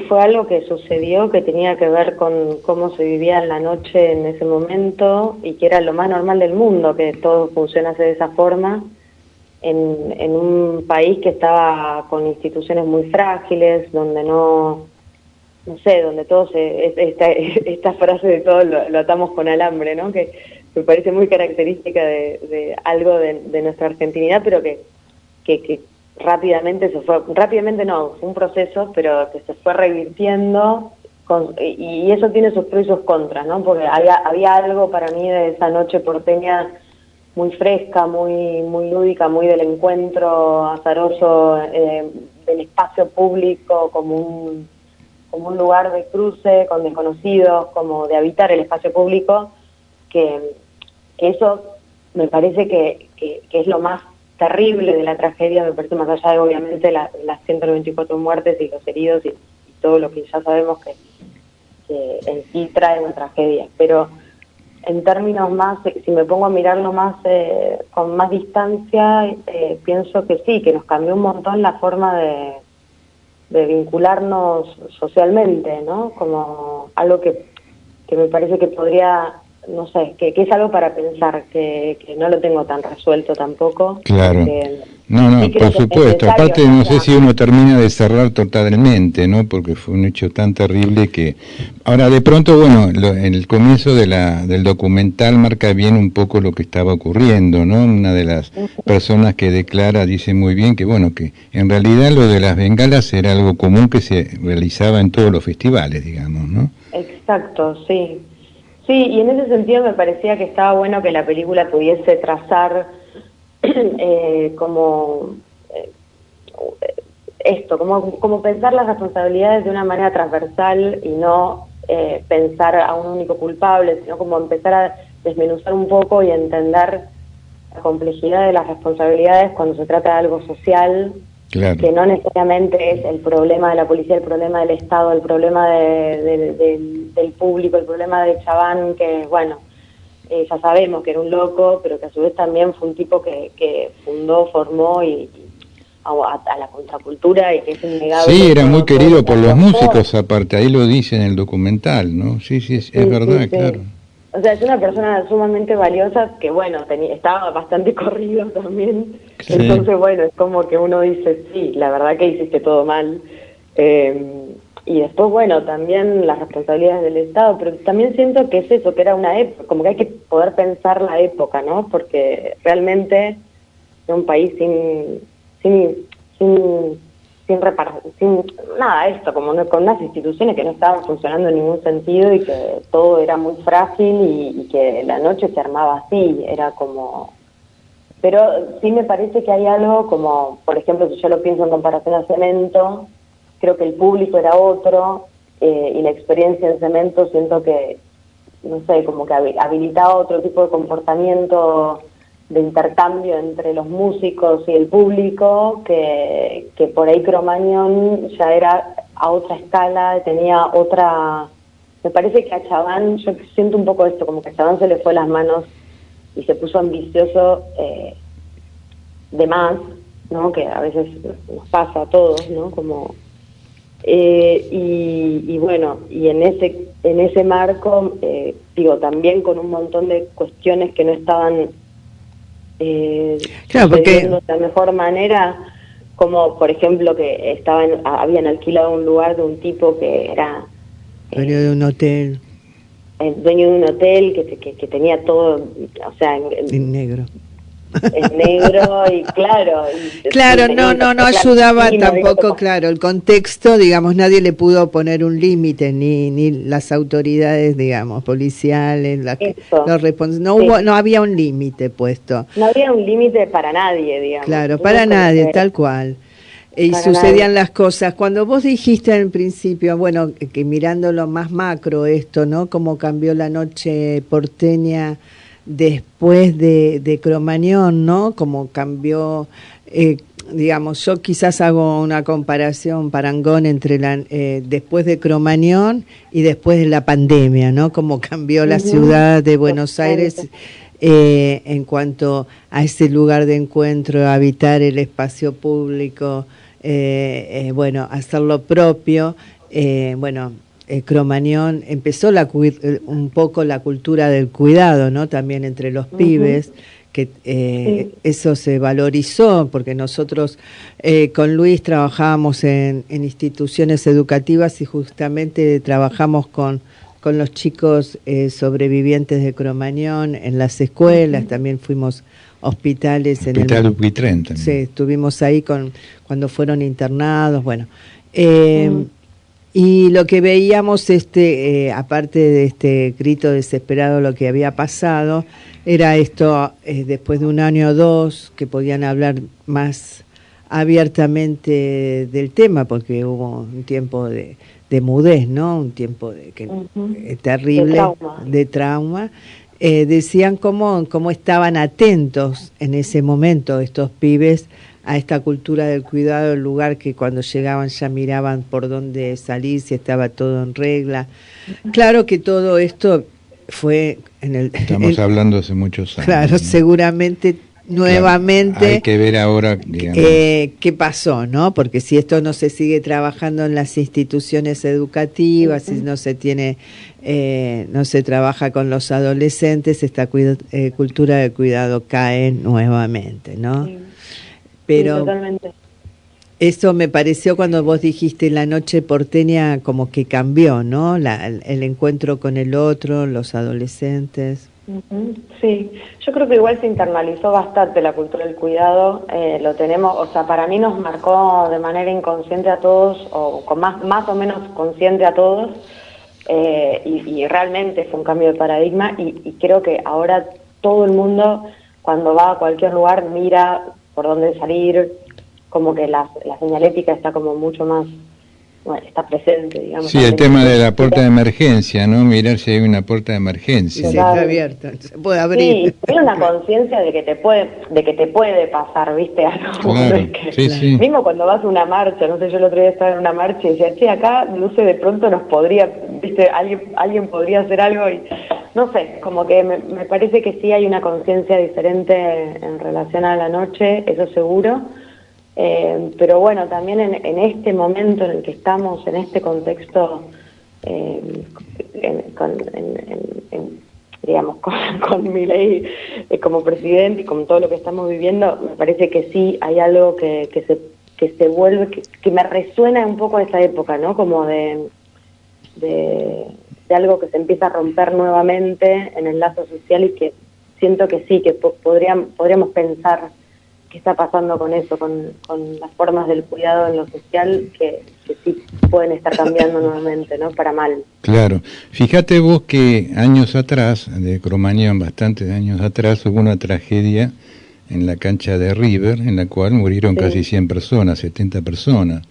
fue algo que sucedió que tenía que ver con cómo se vivía en la noche en ese momento y que era lo más normal del mundo, que todo funcionase de esa forma en un país que estaba con instituciones muy frágiles, donde no sé, donde todo esta frase de todo lo atamos con alambre, ¿no? Que me parece muy característica de algo de nuestra argentinidad, pero que rápidamente fue un proceso, pero que se fue revirtiendo y eso tiene sus pros y sus contras, ¿no? Porque había algo para mí de esa noche porteña muy fresca, muy lúdica, muy del encuentro azaroso, del espacio público como un lugar de cruce con desconocidos, como de habitar el espacio público, que eso me parece que es lo más terrible de la tragedia, me parece, más allá de obviamente las 194 muertes y los heridos y todo lo que ya sabemos que en sí trae una tragedia, pero en términos más, si me pongo a mirarlo más con más distancia, pienso que sí, que nos cambió un montón la forma de vincularnos socialmente, ¿no? Como algo que me parece que podría, no sé, que es algo para pensar, que no lo tengo tan resuelto tampoco. Claro. No, por supuesto. Aparte, no sé si uno termina de cerrar totalmente, ¿no? Porque fue un hecho tan terrible que... Ahora, de pronto, bueno, en el comienzo del documental marca bien un poco lo que estaba ocurriendo, ¿no? Una de las personas que declara dice muy bien que, bueno, que en realidad lo de las bengalas era algo común que se realizaba en todos los festivales, digamos, ¿no? Exacto, sí. Sí, y en ese sentido me parecía que estaba bueno que la película pudiese trazar como pensar las responsabilidades de una manera transversal y no pensar a un único culpable, sino como empezar a desmenuzar un poco y entender la complejidad de las responsabilidades cuando se trata de algo social. Claro. Que no necesariamente es el problema de la policía, el problema del Estado, el problema del público, el problema de Chabán, que bueno, ya sabemos que era un loco, pero que a su vez también fue un tipo que formó y a la contracultura y que es innegable. Sí, era muy querido por los músicos aparte, ahí lo dice en el documental, ¿no? Sí, es verdad, sí. Claro. O sea, es una persona sumamente valiosa que, bueno, estaba bastante corrido también. Sí. Entonces, bueno, es como que uno dice, sí, la verdad que hiciste todo mal. Y después, bueno, también las responsabilidades del Estado, pero también siento que es eso, que era una época, como que hay que poder pensar la época, ¿no? Porque realmente era un país sin sin nada, esto, como con unas instituciones que no estaban funcionando en ningún sentido y que todo era muy frágil y que la noche se armaba así, era como... Pero sí me parece que hay algo como, por ejemplo, si yo lo pienso en comparación a Cemento, creo que el público era otro, y la experiencia en Cemento siento que, no sé, como que habilitaba otro tipo de comportamiento de intercambio entre los músicos y el público, que por ahí Cromañón ya era a otra escala, tenía otra... Me parece que a Chaván, yo siento un poco esto, como que a Chaván se le fue las manos y se puso ambicioso de más, ¿no? Que a veces nos pasa a todos, ¿no? Como... y bueno, y en ese marco, digo, también con un montón de cuestiones que no estaban claro, porque de la mejor manera, como por ejemplo que habían alquilado un lugar de un tipo que era dueño de un hotel, el dueño de un hotel que tenía todo, o sea, en negro. En negro y claro. Claro, no ayudaba tampoco, claro, el contexto, digamos, nadie le pudo poner un límite, ni las autoridades, digamos, policiales, no había un límite puesto. No había un límite para nadie, digamos. Claro, para nadie, tal cual. Y sucedían las cosas. Cuando vos dijiste al principio, bueno, que mirándolo más macro esto, ¿no? Cómo cambió la noche porteña después de Cromañón, ¿no? Como cambió, digamos, yo quizás hago una comparación, parangón entre después de Cromañón y después de la pandemia, ¿no? Como cambió la ciudad de Buenos Aires en cuanto a ese lugar de encuentro, habitar el espacio público, bueno, hacer lo propio, bueno. Cromañón empezó un poco la cultura del cuidado, ¿no? También entre los pibes, que eso se valorizó, porque nosotros con Luis trabajábamos en instituciones educativas y justamente trabajamos con los chicos sobrevivientes de Cromañón en las escuelas, también fuimos hospitales en Hospital Upitren también. Sí, estuvimos ahí cuando fueron internados, bueno. Y lo que veíamos, aparte de este grito desesperado, lo que había pasado, era esto, después de un año o dos, que podían hablar más abiertamente del tema, porque hubo un tiempo de mudez, ¿no? Un tiempo terrible, de trauma. Decían cómo estaban atentos en ese momento estos pibes a esta cultura del cuidado, el lugar que cuando llegaban ya miraban por dónde salir, si estaba todo en regla. Claro que todo esto fue Estamos hablando hace muchos años. Claro, ¿no? Seguramente, nuevamente... Claro, hay que ver ahora, digamos... qué pasó, ¿no? Porque si esto no se sigue trabajando en las instituciones educativas, si no se tiene... no se trabaja con los adolescentes, esta cultura del cuidado cae nuevamente, ¿no? Sí. Pero sí, totalmente. Eso me pareció cuando vos dijiste la noche porteña como que cambió, ¿no? El encuentro con el otro, los adolescentes. Sí, yo creo que igual se internalizó bastante la cultura del cuidado, lo tenemos, o sea, para mí nos marcó de manera inconsciente a todos, o con más o menos consciente a todos, y realmente fue un cambio de paradigma, y creo que ahora todo el mundo, cuando va a cualquier lugar, mira por dónde salir, como que la señalética está como mucho más, bueno, está presente, digamos. Sí, el tema de la puerta de emergencia, ¿no? Mirar si hay una puerta de emergencia. Sí, está abierta, se puede abrir. Sí, tiene una conciencia de que te puede pasar, ¿viste? Algo. Claro, sí. Mismo cuando vas a una marcha, no sé, yo el otro día estaba en una marcha y decía, che, acá, no sé, de pronto nos podría, ¿viste? Alguien podría hacer algo y, no sé, como que me parece que sí hay una conciencia diferente en relación a la noche, eso seguro. Pero bueno, también en este momento en el que estamos, en este contexto, digamos, con Milei como presidente y con todo lo que estamos viviendo, me parece que sí hay algo que se vuelve, que me resuena un poco de esa época, ¿no? Como de algo que se empieza a romper nuevamente en el lazo social y que siento que sí, que podríamos pensar qué está pasando con eso, con las formas del cuidado en lo social que sí pueden estar cambiando nuevamente, ¿no? Para mal. Claro. Fíjate vos que años atrás, de Cromañón, bastantes años atrás, hubo una tragedia en la cancha de River, en la cual murieron casi 100 personas, 70 personas,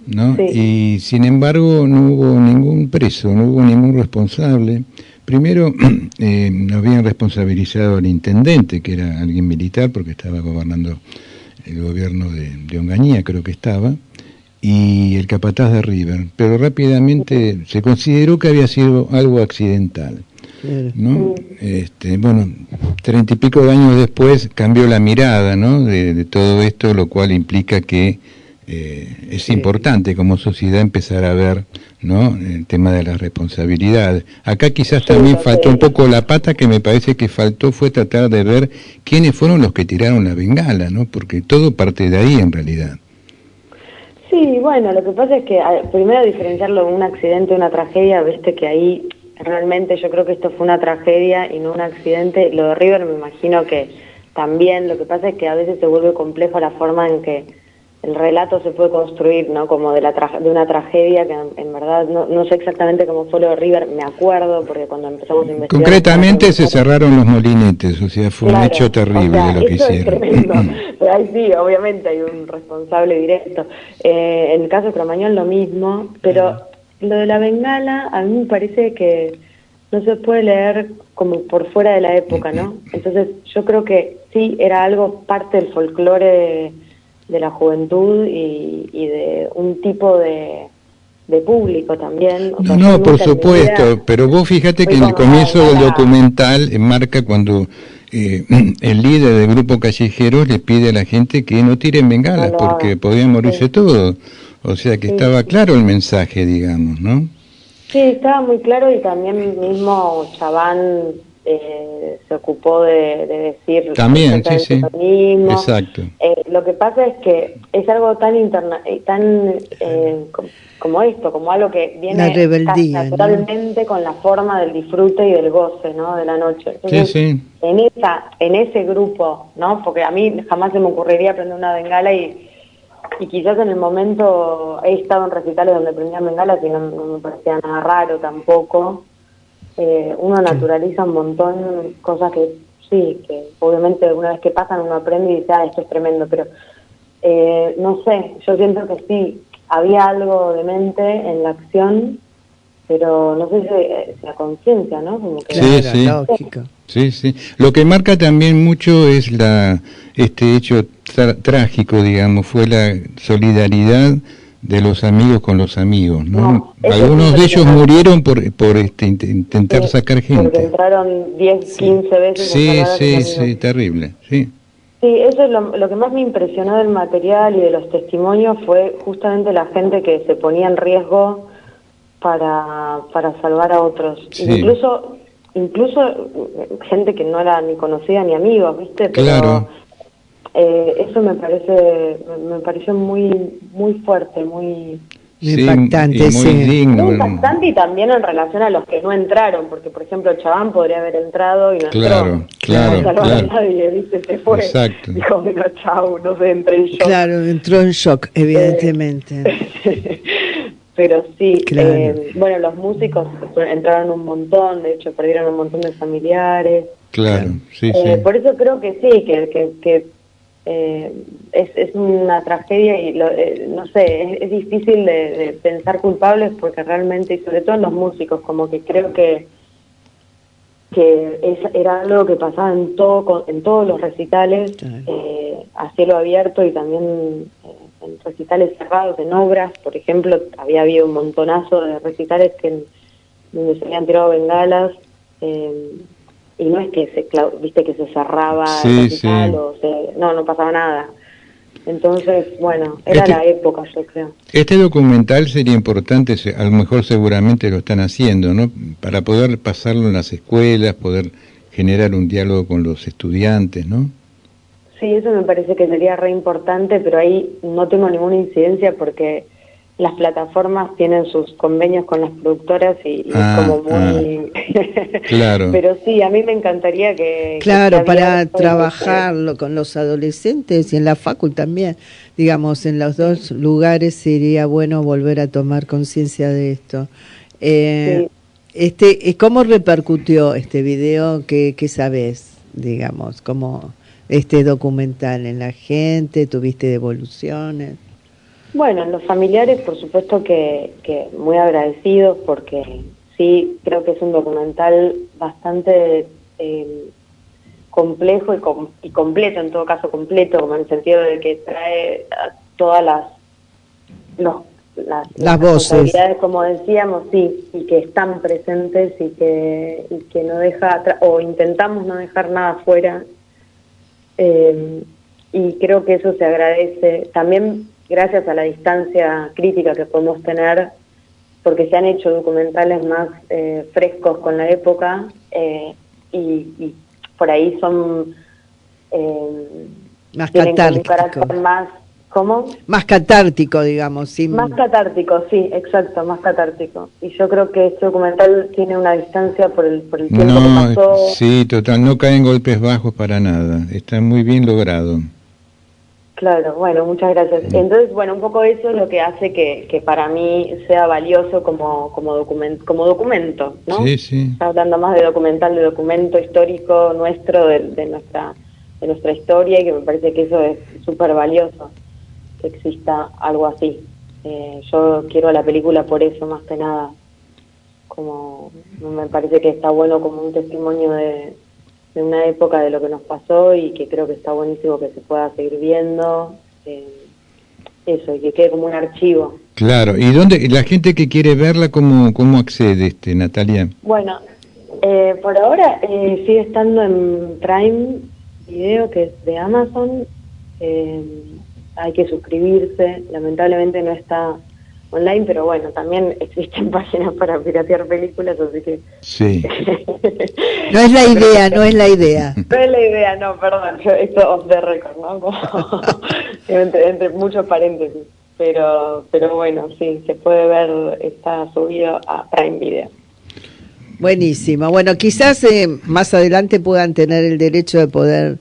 ¿no? Sí. Y sin embargo no hubo ningún preso, no hubo ningún responsable. Primero, no habían responsabilizado al intendente, que era alguien militar, porque estaba gobernando el gobierno de Onganía, creo que estaba, y el capataz de River, pero rápidamente se consideró que había sido algo accidental, ¿no? Bueno, 30 y pico de años después cambió la mirada, ¿no? de todo esto, lo cual implica que es importante como sociedad empezar a ver, ¿no? El tema de las responsabilidades. Acá quizás también faltó un poco la pata, que me parece que faltó fue tratar de ver quiénes fueron los que tiraron la bengala, ¿no? Porque todo parte de ahí en realidad. Sí, bueno, lo que pasa es que primero diferenciarlo de un accidente, una tragedia, viste que ahí realmente yo creo que esto fue una tragedia y no un accidente. Lo de River me imagino que también, lo que pasa es que a veces se vuelve complejo la forma en que el relato se puede construir, ¿no? Como de una tragedia que en verdad no sé exactamente cómo fue lo de River, me acuerdo porque cuando empezamos a investigar... Concretamente se cerraron los molinetes, o sea, fue un hecho terrible, o sea, lo que hicieron. Es tremendo. Pero ahí sí, obviamente hay un responsable directo. En el caso de Cromañón lo mismo, pero lo de la bengala a mí me parece que no se puede leer como por fuera de la época, ¿no? Entonces yo creo que sí era algo parte del folclore de la juventud y de un tipo de público también. O sea, no, por supuesto, pero vos fíjate que en el comienzo del documental marca cuando el líder del grupo Callejeros le pide a la gente que no tiren bengalas porque podían morirse todos. O sea que estaba claro el mensaje, digamos, ¿no? Sí, estaba muy claro y también mismo Chabán se ocupó de decir también, sí, lo mismo. Exacto. Lo que pasa es que es algo tan como esto, como algo que viene rebeldía, naturalmente, ¿no? Con la forma del disfrute y del goce, ¿no? De la noche. Entonces, sí. En ese grupo, ¿no? Porque a mí jamás se me ocurriría prender una bengala y quizás en el momento he estado en recitales donde prendían bengalas y no me parecía nada raro tampoco. Uno naturaliza un montón cosas que sí, que obviamente una vez que pasan uno aprende y dice, esto es tremendo, pero no sé, yo siento que sí, había algo de mente en la acción, pero no sé si la conciencia, ¿no? Como que sí. Lo que marca también mucho es este hecho trágico, digamos, fue la solidaridad de los amigos con los amigos, ¿no? Algunos de ellos murieron por intentar sacar gente. Porque entraron 10, 15 veces. Sí, terrible, sí. Sí, eso es lo que más me impresionó del material y de los testimonios fue justamente la gente que se ponía en riesgo para salvar a otros. Sí. Incluso gente que no era ni conocida ni amigos, ¿viste? Pero, claro. Eso me pareció muy fuerte, muy impactante, muy digno. Muy impactante y también en relación a los que no entraron, porque por ejemplo Chabán podría haber entrado y no entró. Claro. A nadie, ¿viste? Se fue. Exacto. Dijo, bueno, chau, no sé, entré en shock. Claro, entró en shock, evidentemente. Pero sí, claro. Bueno, los músicos entraron un montón, de hecho perdieron un montón de familiares. Claro, sí. Por eso creo que sí, que es una tragedia y no sé, es difícil de pensar culpables porque realmente, y sobre todo en los músicos, como que creo que era algo que pasaba en todos los recitales, a cielo abierto y también en recitales cerrados, en obras, por ejemplo, había habido un montonazo de recitales donde se habían tirado bengalas, y no es que viste que se cerraba el recital o no pasaba nada. Entonces, bueno, era la época, yo creo. Este documental sería importante, a lo mejor seguramente lo están haciendo, ¿no? Para poder pasarlo en las escuelas, poder generar un diálogo con los estudiantes, ¿no? Sí, eso me parece que sería re importante, pero ahí no tengo ninguna incidencia porque las plataformas tienen sus convenios con las productoras y es como muy... Claro. Pero sí, a mí me encantaría que... Claro, que para trabajarlo con los adolescentes y en la facu también. Digamos, en los dos lugares sería bueno volver a tomar conciencia de esto. ¿Cómo repercutió este video? ¿Qué sabés, digamos? ¿Cómo este documental en la gente? ¿Tuviste devoluciones? Bueno, en los familiares, por supuesto que muy agradecidos, porque sí, creo que es un documental bastante complejo y completo, en todo caso completo, como en el sentido de que trae a todas las voces, como decíamos, sí, y que están presentes y que no deja, o intentamos no dejar nada fuera, y creo que eso se agradece. También gracias a la distancia crítica que podemos tener, porque se han hecho documentales más frescos con la época, y por ahí son más tienen un catárticos. carácter más, ¿cómo? Más catártico, digamos. Sí. Más catártico, sí, exacto, más catártico. Y yo creo que este documental tiene una distancia por el tiempo que pasó. Sí, total, no caen golpes bajos para nada, está muy bien logrado. Claro, bueno, muchas gracias. Entonces, bueno, un poco eso es lo que hace que para mí sea valioso como documento, ¿no? Sí, sí. Está hablando más de documental, de documento histórico nuestro, de nuestra historia, y que me parece que eso es súper valioso, que exista algo así. Yo quiero la película por eso, más que nada. Como me parece que está bueno como un testimonio de una época, de lo que nos pasó, y que creo que está buenísimo que se pueda seguir viendo, eso, y que quede como un archivo. Claro, ¿y dónde la gente que quiere verla, cómo accede, Natalia? Bueno, por ahora sigue estando en Prime Video, que es de Amazon. Hay que suscribirse, lamentablemente no está online, pero bueno, también existen páginas para piratear películas, así que... Sí. No es la idea, no es la idea. No es la idea, no, perdón, esto off the record, ¿no? Como entre muchos paréntesis, pero bueno, sí, se puede ver, está subido a Prime Video. Buenísimo. Bueno, quizás más adelante puedan tener el derecho de poder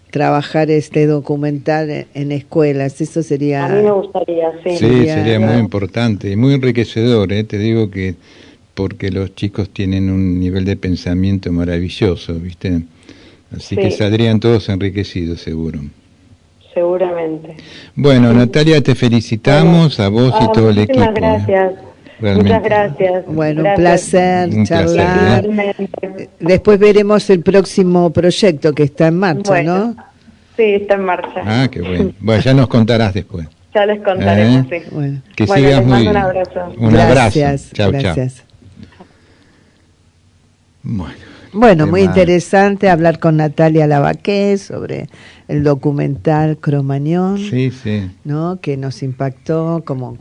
trabajar este documental en escuelas. Eso sería... A mí me gustaría, sí. Sí, sería muy importante y muy enriquecedor, te digo que porque los chicos tienen un nivel de pensamiento maravilloso, ¿viste? Así que saldrían todos enriquecidos, seguro. Seguramente. Bueno, Natalia, te felicitamos, a vos y todo el equipo. Muchas gracias. Realmente. Muchas gracias. Bueno, gracias. un placer charlar. Después veremos el próximo proyecto que está en marcha, ¿no? Sí, está en marcha. Ah, qué bueno. Bueno, ya nos contarás después. Ya les contaremos, sí. Bueno, que sigas les muy bien. Un abrazo. Un abrazo. Chao, chao. gracias. Bueno, muy interesante hablar con Natalia Lavaqué sobre el documental Cromañón, sí, ¿no? Que nos impactó como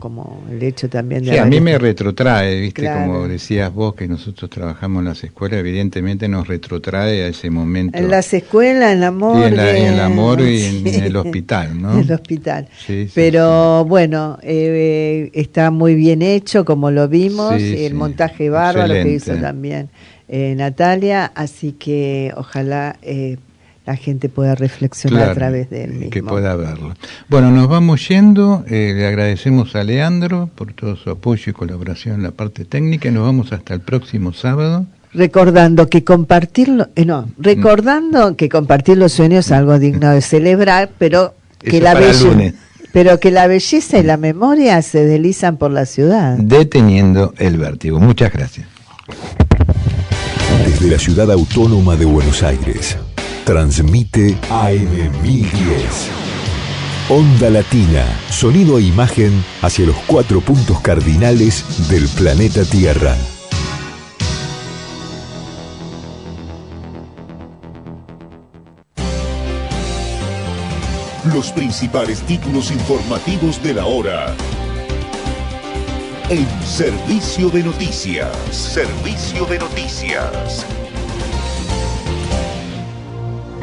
el hecho también de... Sí, a mí me retrotrae, ¿viste? Claro. Como decías vos, que nosotros trabajamos en las escuelas, evidentemente nos retrotrae a ese momento. En las escuelas, en la morgue. Sí, en la morgue y sí. en el hospital, ¿no? En el hospital. Sí, pero bueno, está muy bien hecho, como lo vimos, y el montaje bárbaro que hizo también Natalia, así que ojalá la gente pueda reflexionar a través de él mismo. Que pueda verlo. Bueno, nos vamos yendo, le agradecemos a Leandro por todo su apoyo y colaboración en la parte técnica, y nos vamos hasta el próximo sábado. Recordando que compartir los sueños es algo digno de celebrar, pero que la belleza y la memoria se deslizan por la ciudad. Deteniendo el vértigo. Muchas gracias. Desde la ciudad autónoma de Buenos Aires, transmite AM 1010. Onda Latina, sonido e imagen hacia los 4 puntos cardinales del planeta Tierra. Los principales títulos informativos de la hora. En Servicio de Noticias. Servicio de Noticias.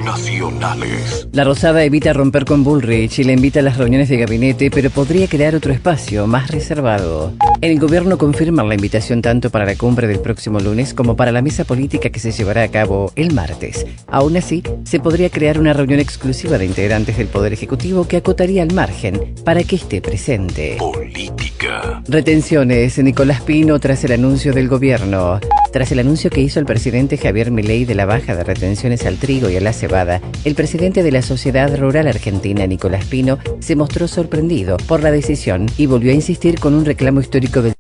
nacionales. La Rosada evita romper con Bullrich y le invita a las reuniones de gabinete, pero podría crear otro espacio más reservado. En el gobierno confirman la invitación tanto para la cumbre del próximo lunes como para la mesa política que se llevará a cabo el martes. Aún así, se podría crear una reunión exclusiva de integrantes del Poder Ejecutivo que acotaría al margen para que esté presente. Política. Retenciones. Nicolás Pino tras el anuncio del gobierno. Tras el anuncio que hizo el presidente Javier Milei de la baja de retenciones al trigo y a la cebada, el presidente de la Sociedad Rural Argentina, Nicolás Pino, se mostró sorprendido por la decisión y volvió a insistir con un reclamo histórico del